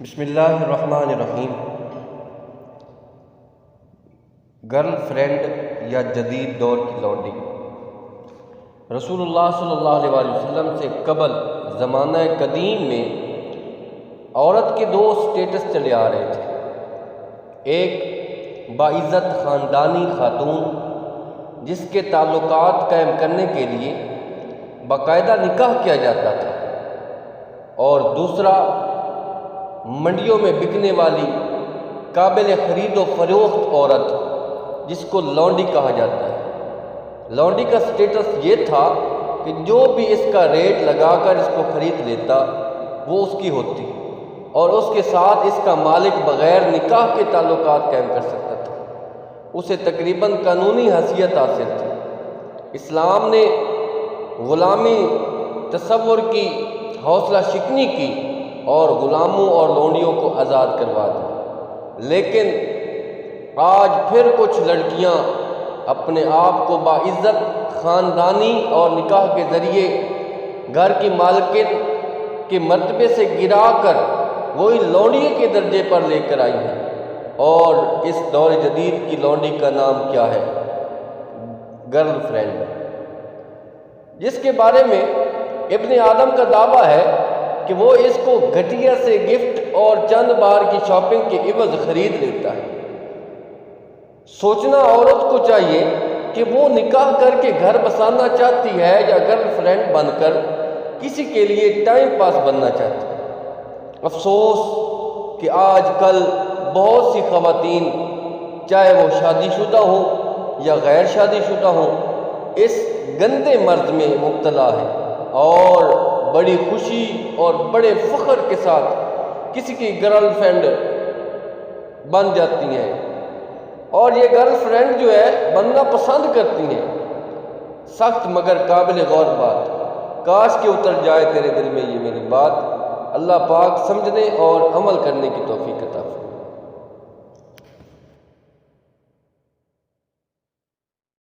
بسم اللہ الرحمن الرحیم۔ گرل فرینڈ یا جدید دور کی لونڈی۔ رسول اللہ صلی اللہ علیہ وآلہ وسلم سے قبل زمانہ قدیم میں عورت کے دو سٹیٹس چلے آ رہے تھے۔ ایک باعزت خاندانی خاتون جس کے تعلقات قائم کرنے کے لیے باقاعدہ نکاح کیا جاتا تھا، اور دوسرا منڈیوں میں بکنے والی قابل خرید و فروخت عورت جس کو لونڈی کہا جاتا ہے۔ لونڈی کا سٹیٹس یہ تھا کہ جو بھی اس کا ریٹ لگا کر اس کو خرید لیتا وہ اس کی ہوتی، اور اس کے ساتھ اس کا مالک بغیر نکاح کے تعلقات قائم کر سکتا تھا۔ اسے تقریباً قانونی حیثیت حاصل تھی۔ اسلام نے غلامی تصور کی حوصلہ شکنی کی اور غلاموں اور لونڈیوں کو آزاد کروا دیا، لیکن آج پھر کچھ لڑکیاں اپنے آپ کو باعزت خاندانی اور نکاح کے ذریعے گھر کی مالکن کے مرتبے سے گرا کر وہی لونڈی کے درجے پر لے کر آئی ہیں۔ اور اس دور جدید کی لونڈی کا نام کیا ہے؟ گرل فرینڈ، جس کے بارے میں ابن آدم کا دعویٰ ہے کہ وہ اس کو گھٹیا سے گفٹ اور چند بار کی شاپنگ کے عوض خرید لیتا ہے۔ سوچنا عورت کو چاہیے کہ وہ نکاح کر کے گھر بسانا چاہتی ہے یا گرل فرینڈ بن کر کسی کے لیے ٹائم پاس بننا چاہتی ہے۔ افسوس کہ آج کل بہت سی خواتین، چاہے وہ شادی شدہ ہوں یا غیر شادی شدہ ہوں، اس گندے مرض میں مبتلا ہے اور بڑی خوشی اور بڑے فخر کے ساتھ کسی کی گرل فرینڈ بن جاتی ہیں، اور یہ گرل فرینڈ جو ہے بننا پسند کرتی ہیں۔ سخت مگر قابل غور بات، کاش کہ اتر جائے تیرے دل میں یہ میری بات۔ اللہ پاک سمجھنے اور عمل کرنے کی توفیق